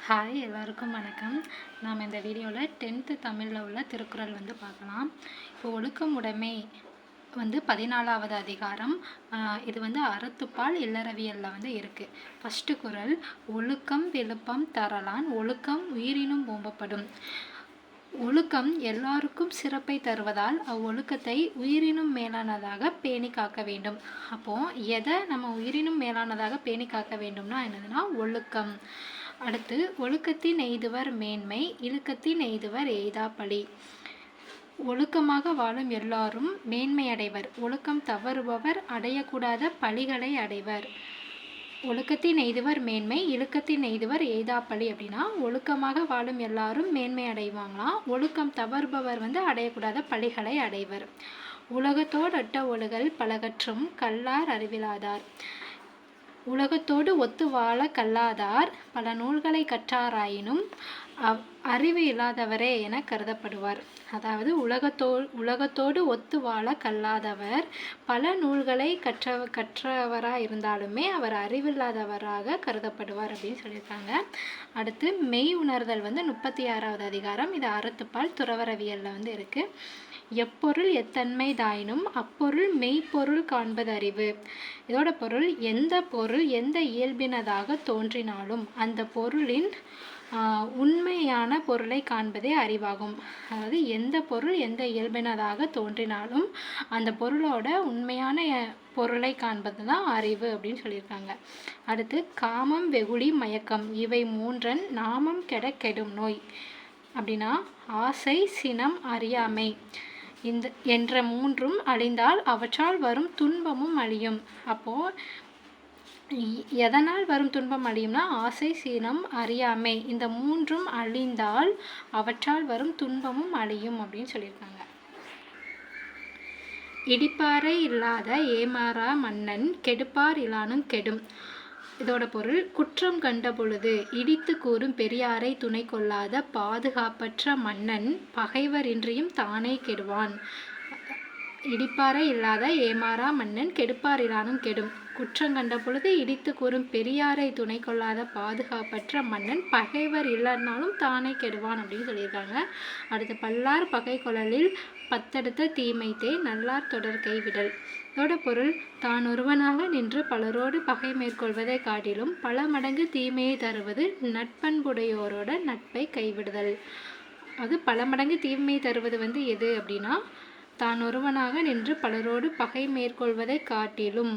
Hi, எல்லாருக்கும் வணக்கம். நாம் இந்த வீடியோவில் 10th தமிழில் உள்ள திருக்குறள் பார்க்கலாம். இப்போ ஒழுக்கம் உடைமை 14வது அதிகாரம். இது அறத்துப்பால் இல்லறவியலில் இருக்குது. ஃபஸ்ட்டு குறள், ஒழுக்கம் விழுப்பம் தரலான் ஒழுக்கம் உயிரினும் ஓம்பப்படும். ஒழுக்கம் எல்லாருக்கும் சிறப்பை தருவதால் அவ்வொழுக்கத்தை உயிரினும் மேலானதாக பேணி காக்க வேண்டும். அப்போது எதை நம்ம உயிரினும் மேலானதாக பேணி காக்க வேண்டும்னா என்னதுன்னா ஒழுக்கம். அடுத்து, ஒழுக்கத்தின் எய்துவர் மேன்மை, இழுக்கத்தின் எய்துவர் எய்தாப்பழி. ஒழுக்கமாக வாழும் எல்லாரும் மேன்மை அடைவர். ஒழுக்கம் தவறுபவர் அடையக்கூடாத பழிகளை அடைவர். ஒழுக்கத்தின் எய்துவர் மேன்மை, இழுக்கத்தின் எய்துவர் எய்தாப்பழி. அப்படின்னா ஒழுக்கமாக வாழும் எல்லாரும் மேன்மை அடைவாங்களாம். ஒழுக்கம் தவறுபவர் அடையக்கூடாத பழிகளை அடைவர். உலகத்தோடு அட்ட ஒழுகல் பலகற்றும் கல்லார் அறிவிலாதார். உலகத்தோடு ஒத்து வாழ கல்லாதார் பல நூல்களை கற்றாராயினும் அறிவு இல்லாதவரே என கருதப்படுவார். அதாவது உலகத்தோடு ஒத்து வாழ கல்லாதவர் பல நூல்களை கற்றவராக இருந்தாலுமே அவர் அறிவில்லாதவராக கருதப்படுவார் அப்படின்னு சொல்லியிருக்காங்க. அடுத்து, மெய் உணர்தல் 36வது அதிகாரம். இது அறத்துப்பால் துறவரவியலில் இருக்குது. எப்பொருள் எத்தன்மை தாயினும் அப்பொருள் மெய்ப்பொருள் காண்பது அறிவு. இதோட பொருள், எந்த பொருள் எந்த இயல்பினதாக தோன்றினாலும் அந்த பொருளின் உண்மையான பொருளை காண்பதே அறிவாகும். அதாவது எந்த பொருள் எந்த இயல்பினதாக தோன்றினாலும் அந்த பொருளோட உண்மையான பொருளை காண்பது தான் அறிவு அப்படின்னு சொல்லியிருக்காங்க. அடுத்து, காமம் வெகுளி மயக்கம் இவை மூன்றன் நாமம் கெடும் நோய். அப்படின்னா ஆசை சினம் அறியாமை என்ற மூன்றும் அழிந்தால் அவற்றால் வரும் துன்பமும் அழியும். அப்போது எதனால் வரும் துன்பம் அழியும்னா ஆசை சினம் அறியாமை இந்த மூன்றும் அழிந்தால் அவற்றால் வரும் துன்பமும் அழியும் அப்படின்னு சொல்லியிருக்காங்க. இடிப்பாறை இல்லாத ஏமாறா மன்னன் கெடுப்பார் இலானும் கெடும். இதோட பொருள், குற்றம் கண்ட பொழுது இடித்து கூறும் பெரியாரை துணை கொள்ளாத பாதுகாப்பற்ற மன்னன் பகைவர் இன்றியும் தானே கெடுவான். இடிப்பாறை இல்லாத ஏமாறா மன்னன் கெடுப்பார் இலானும் கெடும். குற்றம் கண்ட பொழுது இடித்து கூறும் பெரியாரை துணை கொள்ளாத பாதுகாப்பற்ற மன்னன் பகைவர் இல்லைன்னாலும் தானே கெடுவான் அப்படின்னு சொல்லியிருக்காங்க. அடுத்து, பல்லார் பகை கொள்ளலில் பத்தெடுத்த தீமைத்தே நல்லார் தொடர் கைவிடல். இதோட பொருள், தான் ஒருவனாக நின்று பலரோடு பகை மேற்கொள்வதை காட்டிலும் பல மடங்கு தீமையை தருவது நட்பண்புடையோரோட நட்பை கைவிடுதல். அது பல மடங்கு தீமையை தருவது எது அப்படின்னா, தான் ஒருவனாக நின்று பலரோடு பகை மேற்கொள்வதை காட்டிலும்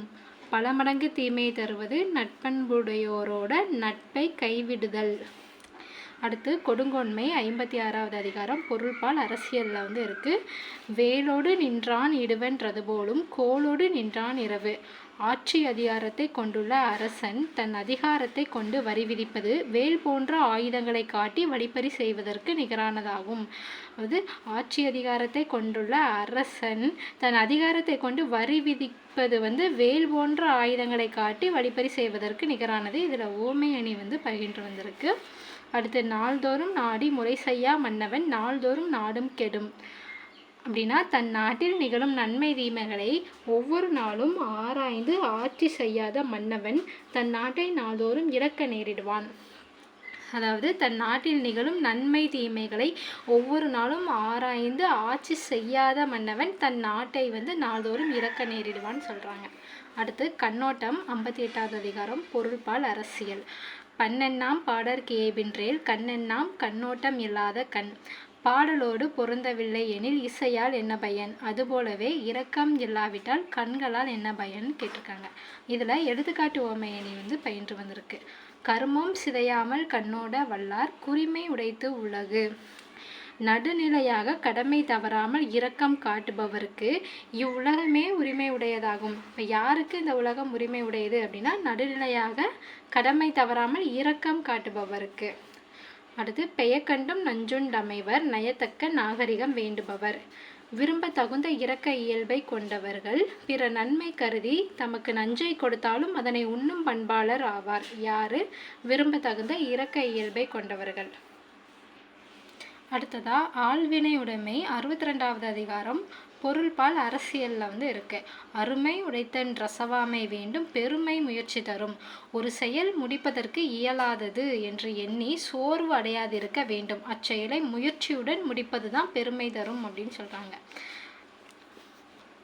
பல மடங்கு தீமையை தருவது நட்பண்புடையோரோட நட்பை கைவிடுதல். அடுத்து, கொடுங்கோன்மை 56வது அதிகாரம். பொருள்பால் அரசியலில் இருக்குது. வேலோடு நின்றான் இடுவன்றது போலும் கோலோடு நின்றான் இரவு. ஆட்சி அதிகாரத்தை கொண்டுள்ள அரசன் தன் அதிகாரத்தை கொண்டு வரி விதிப்பது வேல் போன்ற ஆயுதங்களை காட்டி வழிப்பறி செய்வதற்கு நிகரானதாகும். அதாவது ஆட்சி அதிகாரத்தை கொண்டுள்ள அரசன் தன் அதிகாரத்தை கொண்டு வரி விதிப்பது வேல் போன்ற ஆயுதங்களை காட்டி வழிப்பறி செய்வதற்கு நிகரானது. இதில் ஓமை அணி பகிர்ந்து வந்திருக்கு. அடுத்து, நாள்தோறும் நாடி முறை செய்யா மன்னவன் நாள்தோறும் நாடும் கெடும். அப்படின்னா தன் நாட்டில் நிகழும் நன்மை தீமைகளை ஒவ்வொரு நாளும் ஆராய்ந்து ஆட்சி செய்யாத மன்னவன் தன் நாட்டை நாள்தோறும் இழக்க நேரிடுவான். அதாவது தன் நாட்டில் நிகழும் நன்மை தீமைகளை ஒவ்வொரு நாளும் ஆராய்ந்து ஆட்சி செய்யாத மன்னவன் தன் நாட்டை நாள்தோறும் இழக்க நேரிடுவான்னு சொல்கிறாங்க. அடுத்து, கண்ணோட்டம் 58வது அதிகாரம். பொருள்பால் அரசியல். பண்ணெண்ணாம் பாடற் கேபின்றேல் கண்ணெண்ணாம் கண்ணோட்டம் இல்லாத கண். பாடலோடு பொருந்தவில்லை எனில் இசையால் என்ன பயன்? அதுபோலவே இரக்கம் இல்லாவிட்டால் கண்களால் என்ன பயன் கேட்டிருக்காங்க. இதில் எடுத்துக்காட்டு ஓமையணி பயின்று வந்திருக்கு. கருமம் சிதையாமல் கண்ணோட வல்லார் குறிமை உடைத்து உலகு. நடுநிலையாக கடமை தவறாமல் இரக்கம் காட்டுபவருக்கு இவ்வுலகமே உரிமை உடையதாகும். இப்போ யாருக்கு இந்த உலகம் உரிமை உடையது அப்படின்னா நடுநிலையாக கடமை தவறாமல் இரக்கம் காட்டுபவருக்கு. அடுத்து, பெயக்கண்டும் நஞ்சுண்டமைவர் நயத்தக்க நாகரிகம் வேண்டுபவர். விரும்ப தகுந்த இரக்க இயல்பை கொண்டவர்கள் பிற நன்மை கருதி தமக்கு நஞ்சை கொடுத்தாலும் அதனை உண்ணும் பண்பாளர் ஆவார். யாரு? விரும்ப தகுந்த இரக்க இயல்பை கொண்டவர்கள். அடுத்ததா, ஆள்வினை உடைமை 62வது அதிகாரம். பொருள்பால் அரசியலில் வந்து இருக்கு. அருமை உடைத்தன் ரசவாமை வேண்டும், பெருமை முயற்சி தரும். ஒரு செயல் முடிப்பதற்கு இயலாதது என்று எண்ணி சோர்வு அடையாதிருக்க வேண்டும். அச்செயலை முயற்சியுடன் முடிப்பது தான் பெருமை தரும் அப்படின்னு சொல்கிறாங்க.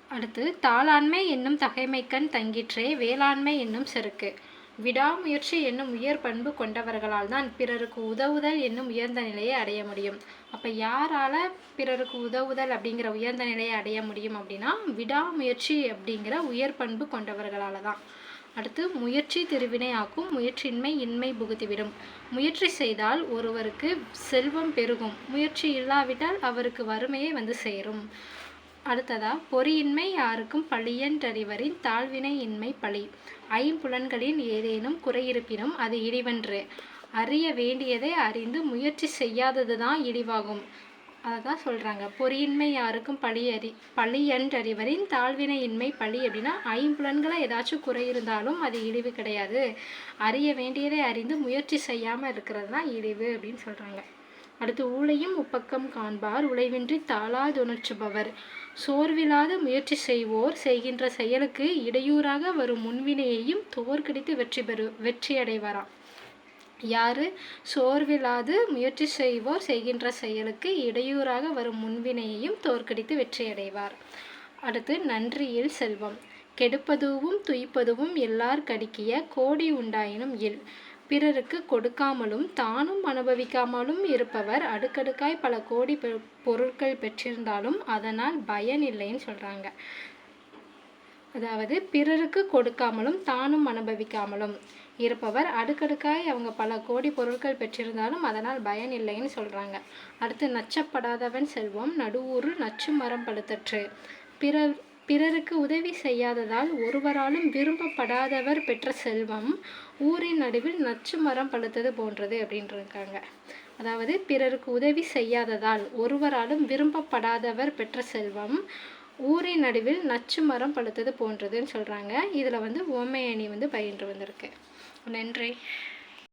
அடுத்து, தாளாண்மை என்னும் தகைமைக்கண் தங்கிற்றே வேளாண்மை என்னும் செருக்கு. விடாமுயற்சி என்னும் உயர் பண்பு கொண்டவர்களால் தான் பிறருக்கு உதவுதல் என்னும் உயர்ந்த நிலையை அடைய முடியும். அப்போ யாரால பிறருக்கு உதவுதல் அப்படிங்கிற உயர்ந்த நிலையை அடைய முடியும் அப்படின்னா விடாமுயற்சி அப்படிங்கிற உயர் பண்பு கொண்டவர்களால் தான். அடுத்து, முயற்சி திருவினை ஆக்கும், முயற்சியின்மை இன்மை புகுத்திவிடும். முயற்சி செய்தால் ஒருவருக்கு செல்வம் பெருகும், முயற்சி இல்லாவிட்டால் அவருக்கு வறுமையை வந்து சேரும். அடுத்ததா, பொறியின்மை யாருக்கும் பழியன்றறிவரின் தாழ்வினை இன்மை பழி. ஐம்புலன்களின் ஏதேனும் குறையிருப்பினும் அது இழிவன்று. அறிய வேண்டியதை அறிந்து முயற்சி செய்யாதது தான் இழிவாகும். அதை தான் சொல்கிறாங்க. பொறியின்மை யாருக்கும் பழியன்றறிவரின் தாழ்வினை இன்மை பழி அப்படின்னா ஐம்புலன்களை ஏதாச்சும் குறை இருந்தாலும் அது இழிவு கிடையாது. அறிய வேண்டியதை அறிந்து முயற்சி செய்யாமல் இருக்கிறது தான் இழிவு அப்படின்னு சொல்கிறாங்க. அடுத்து, ஊழையும் உப்பக்கம் காண்பார் உழைவின்றி தாளாதுணர்ச்சுபவர். சோர்வில்லாத முயற்சி செய்வோர் செய்கின்ற செயலுக்கு இடையூறாக வரும் முன்வினையையும் தோற்கடித்து வெற்றி அடைவாராம். யாரு? சோர்வில்லாது முயற்சி செய்வோர் செய்கின்ற செயலுக்கு இடையூறாக வரும் முன்வினையையும் தோற்கடித்து வெற்றி அடைவார். அடுத்து, நன்றியில் செல்வம். கெடுப்பதுவும் துய்ப்பதுவும் எல்லார் கடிக்கிய கோடி உண்டாயினும் இல். பிறருக்கு கொடுக்காமலும் தானும் அனுபவிக்காமலும் இருப்பவர் அடுக்கடுக்காய் பல கோடி பொருட்கள் பெற்றிருந்தாலும் அதனால் பயன் இல்லைன்னு சொல்கிறாங்க. அதாவது, பிறருக்கு கொடுக்காமலும் தானும் அனுபவிக்காமலும் இருப்பவர் அடுக்கடுக்காய் அவங்க பல கோடி பொருட்கள் பெற்றிருந்தாலும் அதனால் பயன் இல்லைன்னு சொல்கிறாங்க. அடுத்து, நச்சப்படாதவன் செல்வம் நடுவூறு நச்சு மரம் பழுத்தற்று. பிறருக்கு உதவி செய்யாததால் ஒருவராலும் விரும்பப்படாதவர் பெற்ற செல்வம் ஊரின் நடுவில் நச்சு மரம் பழுத்தது போன்றது அப்படின்ட்டு இருக்காங்க. அதாவது, பிறருக்கு உதவி செய்யாததால் ஒருவராலும் விரும்பப்படாதவர் பெற்ற செல்வம் ஊரின் நடுவில் நச்சு மரம் பழுத்தது போன்றதுன்னு சொல்கிறாங்க. இதில் வந்து உவமை அணி வந்து பயின்று வந்திருக்கு. நன்றி.